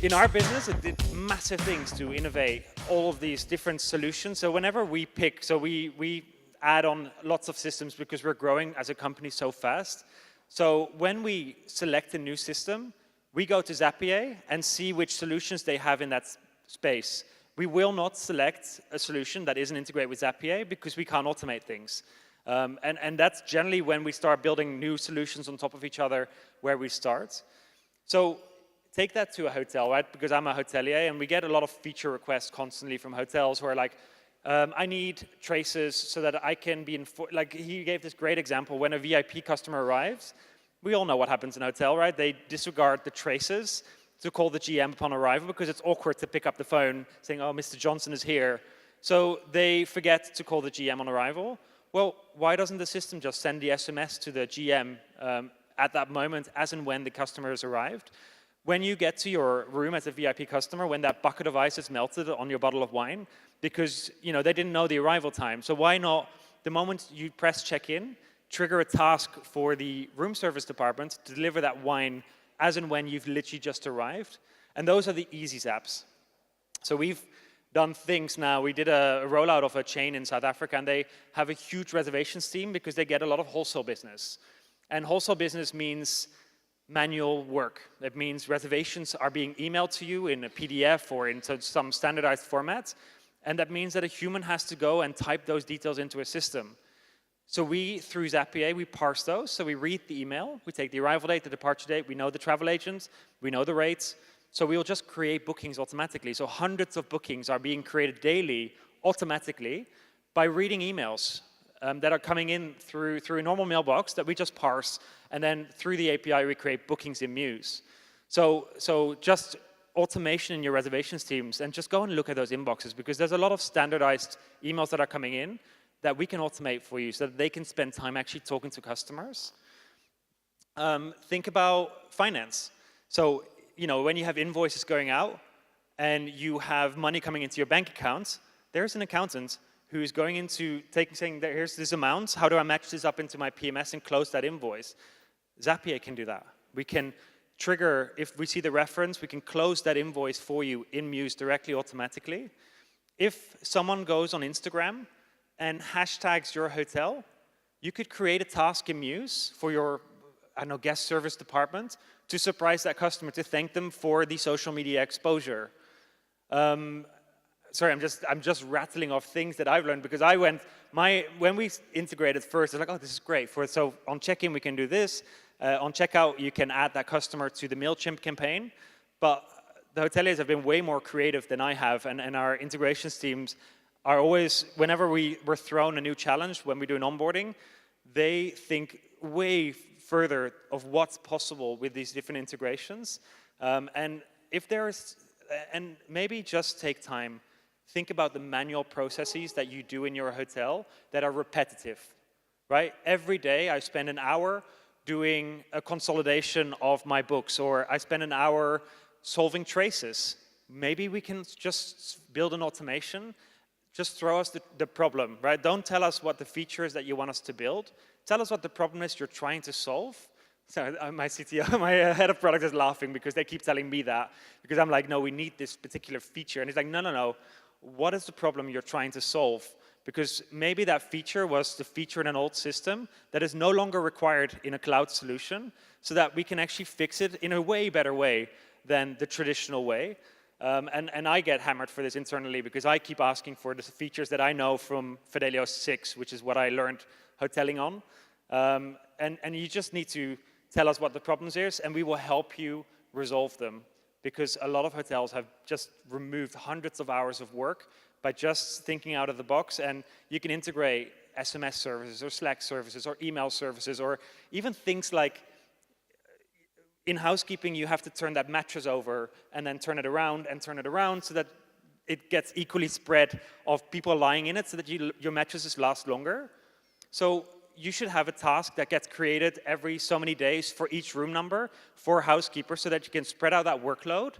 in our business, it did massive things to innovate all of these different solutions. So whenever we pick, so we add on lots of systems because we're growing as a company so fast. So when we select a new system, we go to Zapier and see which solutions they have in that space. We will not select a solution that isn't integrated with Zapier because we can't automate things. And that's generally when we start building new solutions on top of each other where we start. So take that to a hotel, right? Because I'm a hotelier and we get a lot of feature requests constantly from hotels who are like, I need traces so that I can be informed. Like he gave this great example, when a VIP customer arrives, we all know what happens in a hotel, right? They disregard the traces to call the GM upon arrival because it's awkward to pick up the phone saying, oh, Mr. Johnson is here. So they forget to call the GM on arrival. Well, why doesn't the system just send the SMS to the GM at that moment as and when the customer has arrived? When you get to your room as a VIP customer, when that bucket of ice is melted on your bottle of wine, because they didn't know the arrival time. So why not, the moment you press check-in, trigger a task for the room service department to deliver that wine as and when you've literally just arrived. And those are the easy zaps. So we've done things now. We did a rollout of a chain in South Africa, and they have a huge reservations team because they get a lot of wholesale business. And wholesale business means manual work. It means reservations are being emailed to you in a PDF or into some standardized format. And that means that a human has to go and type those details into a system. So we, through Zapier, we parse those. So we read the email, we take the arrival date, the departure date, we know the travel agents, we know the rates. So we will just create bookings automatically. So hundreds of bookings are being created daily automatically by reading emails that are coming in through a normal mailbox that we just parse. And then through the API, we create bookings in Mews. So just automation in your reservations teams, and just go and look at those inboxes, because there's a lot of standardized emails that are coming in that we can automate for you so that they can spend time actually talking to customers. Think about finance. So, when you have invoices going out and you have money coming into your bank account, there's an accountant who's going into saying, here's this amount, how do I match this up into my PMS and close that invoice? Zapier can do that. We can trigger, if we see the reference, we can close that invoice for you in Mews directly, automatically. If someone goes on Instagram and hashtags your hotel, you could create a task in Mews for your, guest service department to surprise that customer, to thank them for the social media exposure. Sorry, I'm just rattling off things that I've learned, because when we integrated first, I was like, oh, this is great. So on check-in, we can do this. On checkout, you can add that customer to the MailChimp campaign. But the hoteliers have been way more creative than I have, and our integrations teams are always, whenever we're thrown a new challenge, when we do an onboarding, they think way further of what's possible with these different integrations. And maybe just take time, think about the manual processes that you do in your hotel that are repetitive, right? Every day I spend an hour doing a consolidation of my books, or I spend an hour solving traces. Maybe we can just build an automation. Just throw us the problem, right? Don't tell us what the feature is that you want us to build. Tell us what the problem is you're trying to solve. So my CTO, my head of product is laughing because they keep telling me that. Because I'm like, no, we need this particular feature. And he's like, no. What is the problem you're trying to solve? Because maybe that feature was the feature in an old system that is no longer required in a cloud solution, so that we can actually fix it in a way better way than the traditional way. And I get hammered for this internally because I keep asking for the features that I know from Fidelio 6, which is what I learned hoteling on. And you just need to tell us what the problems is, and we will help you resolve them. Because a lot of hotels have just removed hundreds of hours of work by just thinking out of the box, and you can integrate SMS services or Slack services or email services, or even things like in housekeeping, you have to turn that mattress over and then turn it around so that it gets equally spread of people lying in it so that your mattresses last longer. So you should have a task that gets created every so many days for each room number for a housekeeper, so that you can spread out that workload.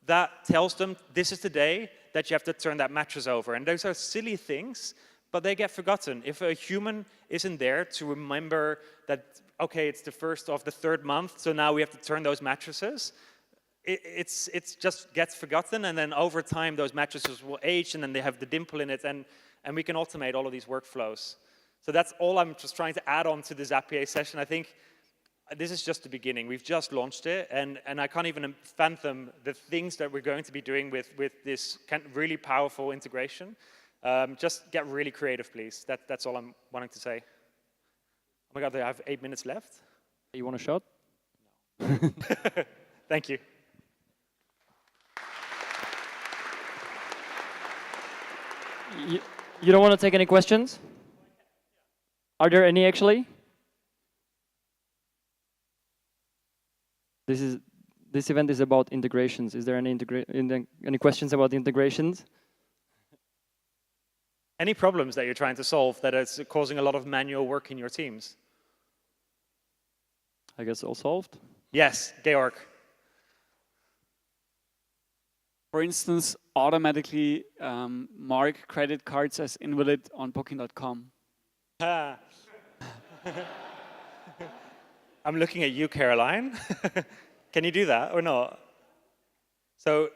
That tells them this is the day that you have to turn that mattress over. And those are silly things, but they get forgotten. If a human isn't there to remember that, okay, it's the first of the third month, so now we have to turn those mattresses, it's just gets forgotten, and then over time those mattresses will age, and then they have the dimple in it, and we can automate all of these workflows. So that's all I'm just trying to add on to the Zapier session. I think this is just the beginning. We've just launched it, and I can't even fathom the things that we're going to be doing with this really powerful integration. Just get really creative, please. That's all I'm wanting to say. Oh my God, I have 8 minutes left. You want a shot? No. Thank you. You don't want to take any questions? Are there any actually? This event is about integrations. Is there any questions about integrations? Any problems that you're trying to solve that is causing a lot of manual work in your teams? I guess all solved. Yes, Georg. For instance, automatically mark credit cards as invalid on booking.com. I'm looking at you, Caroline. Can you do that or not? So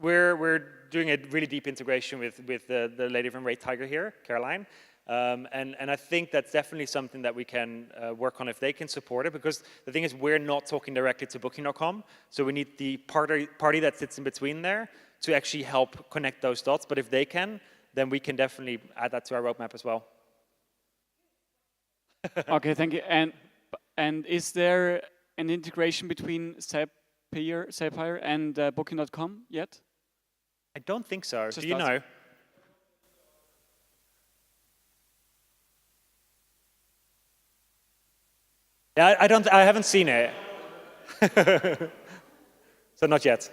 we're doing a really deep integration with the lady from Rate Tiger here, Caroline. And I think that's definitely something that we can work on if they can support it, because the thing is we're not talking directly to booking.com, so we need the party that sits in between there to actually help connect those dots. But if they can, then we can definitely add that to our roadmap as well. Okay, thank you. And is there an integration between Zapier and booking.com yet? I don't think so. Just Do you know? Yeah, I haven't seen it. So not yet.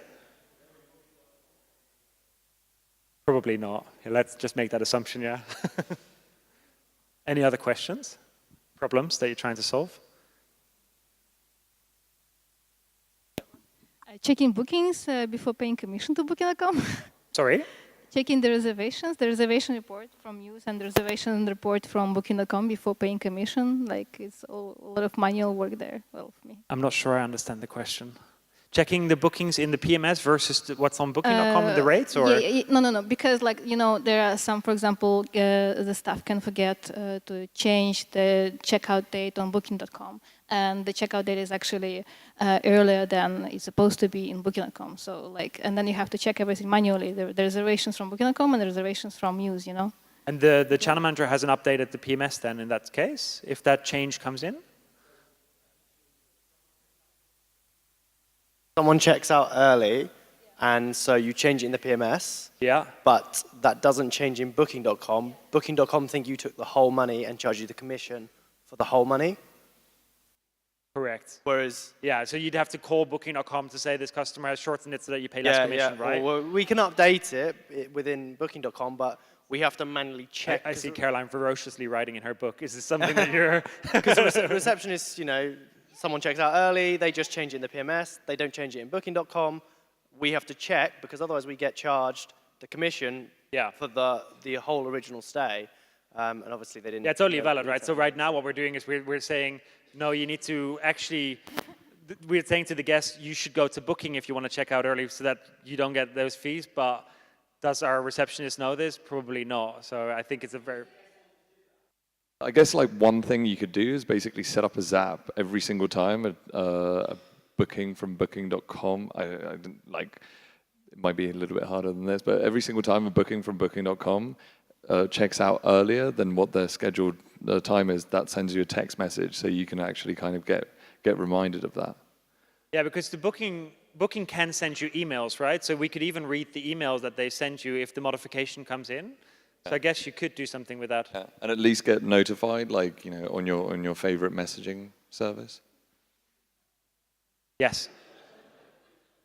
Probably not. Let's just make that assumption, yeah. Any other questions? Problems that you're trying to solve? Checking bookings before paying commission to booking.com. Sorry? Checking the reservations, the reservation report from Mews and the reservation report from booking.com before paying commission. Like, it's a lot of manual work there. Well, for me. I'm not sure I understand the question. Checking the bookings in the PMS versus what's on booking.com and the rates, or? No. Because, like, you know, there are some, for example, the staff can forget to change the checkout date on booking.com. And the checkout date is actually earlier than it's supposed to be in booking.com. So, like, and then you have to check everything manually. The reservations from booking.com and the reservations from Mews, you know? And the channel manager hasn't updated the PMS then in that case, if that change comes in? Someone checks out early, and so you change it in the PMS. Yeah. But that doesn't change in booking.com. Booking.com think you took the whole money and charge you the commission for the whole money. Correct. Whereas... Yeah, so you'd have to call booking.com to say this customer has shortened it so that you pay less commission, right? Well, we can update it within booking.com, but we have to manually check. I see Caroline ferociously writing in her book. Is this something that you're... Because the receptionist, you know, someone checks out early, they just change it in the PMS, they don't change it in booking.com. We have to check, because otherwise we get charged the commission for the whole original stay. And obviously they didn't... Yeah, totally valid, right? So right now what we're doing is we're saying, no, you need to actually... We're saying to the guest, you should go to booking if you want to check out early so that you don't get those fees, but does our receptionist know this? Probably not. So I think it's a very... I guess like one thing you could do is basically set up a Zap every single time a booking from booking.com. I didn't like, it might be a little bit harder than this, but every single time a booking from booking.com checks out earlier than what their scheduled time is, that sends you a text message so you can actually kind of get reminded of that. Yeah, because the booking can send you emails, right? So we could even read the emails that they send you if the modification comes in. So I guess you could do something with that. Yeah. And at least get notified, like, you know, on your favorite messaging service. Yes.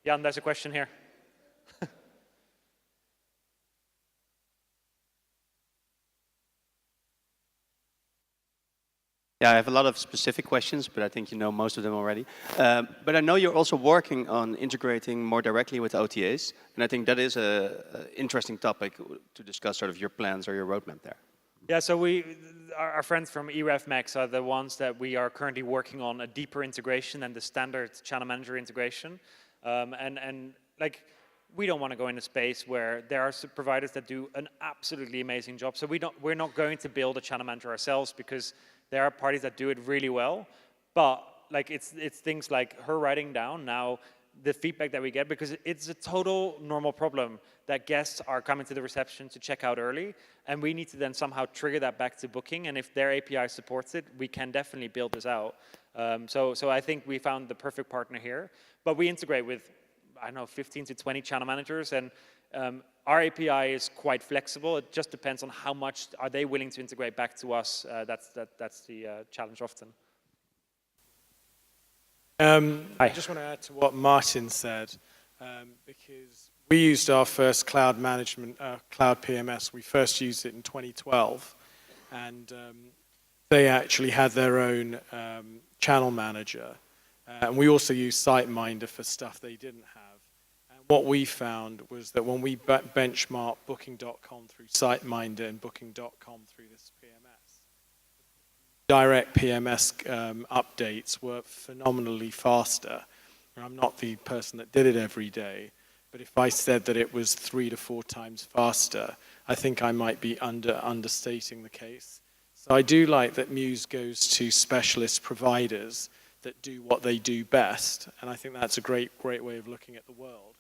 Jan, there's a question here. Yeah, I have a lot of specific questions, but I think you know most of them already. But I know you're also working on integrating more directly with OTAs, and I think that is an interesting topic to discuss sort of your plans or your roadmap there. Yeah, so our friends from eRefMax are the ones that we are currently working on a deeper integration than the standard channel manager integration. And like, we don't want to go in a space where there are providers that do an absolutely amazing job. So we're not going to build a channel manager ourselves because there are parties that do it really well. But like, it's things like her writing down now the feedback that we get, because it's a total normal problem that guests are coming to the reception to check out early, and we need to then somehow trigger that back to booking. And if their API supports it, we can definitely build this out. So I think we found the perfect partner here. But we integrate with, I don't know, 15 to 20 channel managers, and our API is quite flexible. It just depends on how much are they willing to integrate back to us. That's the challenge often. I just want to add to what Martin said, because we used our first cloud management, cloud PMS. We first used it in 2012, and they actually had their own channel manager. And we also used SiteMinder for stuff they didn't have. And what we found was that when we benchmarked Booking.com through SiteMinder and Booking.com through this PMS, direct PMS updates were phenomenally faster. I'm not the person that did it every day, but if I said that it was 3 to 4 times faster, I think I might be understating the case. So I do like that Mews goes to specialist providers that do what they do best, and I think that's a great way of looking at the world.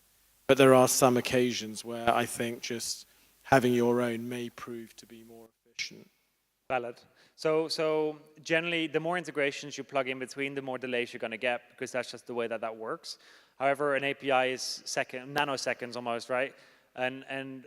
But there are some occasions where I think just having your own may prove to be more efficient. Valid. So generally, the more integrations you plug in between, the more delays you're going to get, because that's just the way that works. However, an API is nanoseconds almost, right? And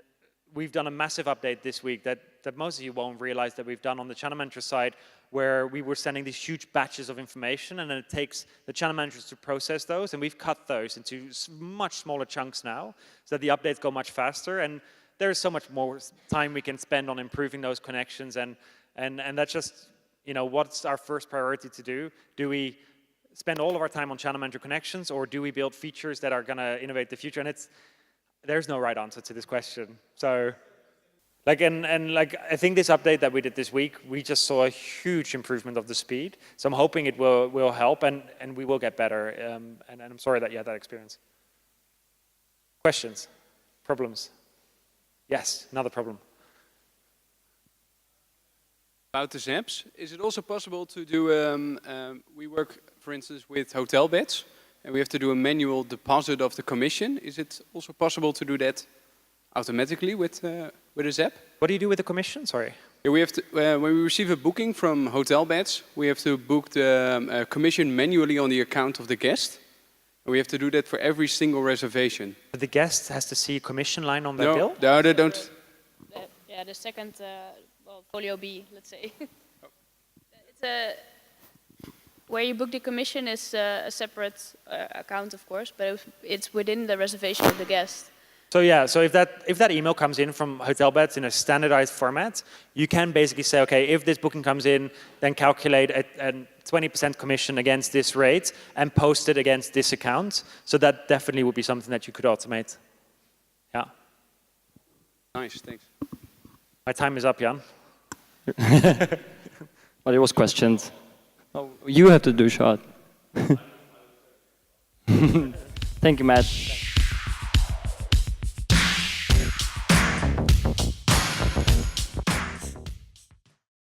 we've done a massive update this week that most of you won't realize that we've done on the channel manager side, where we were sending these huge batches of information, and then it takes the channel managers to process those, and we've cut those into much smaller chunks now, so that the updates go much faster, and there's so much more time we can spend on improving those connections, and that's just, you know, what's our first priority to do? Do we spend all of our time on channel manager connections, or do we build features that are going to innovate the future? And there's no right answer to this question. So, like, and like, I think this update that we did this week, we just saw a huge improvement of the speed. So I'm hoping it will help, and we will get better. And I'm sorry that you had that experience. Questions? Problems? Yes, another problem. About the Zaps, is it also possible to do, we work, for instance, with hotel beds, and we have to do a manual deposit of the commission. Is it also possible to do that automatically with a Zap? What do you do with the commission? Sorry. Yeah, we have to, when we receive a booking from hotel beds, we have to book the commission manually on the account of the guest. And we have to do that for every single reservation. But the guest has to see a commission line on their bill? No, they don't. Yeah, the second, folio B, let's say. It's where you book the commission is a separate account, of course, but it's within the reservation of the guest. So yeah, so if that email comes in from hotel beds in a standardized format, you can basically say, okay, if this booking comes in, then calculate a 20% commission against this rate and post it against this account. So that definitely would be something that you could automate. Yeah. Nice, thanks. My time is up, Jan. But it was questions. Oh, you have to do shot. Thank you, Matt.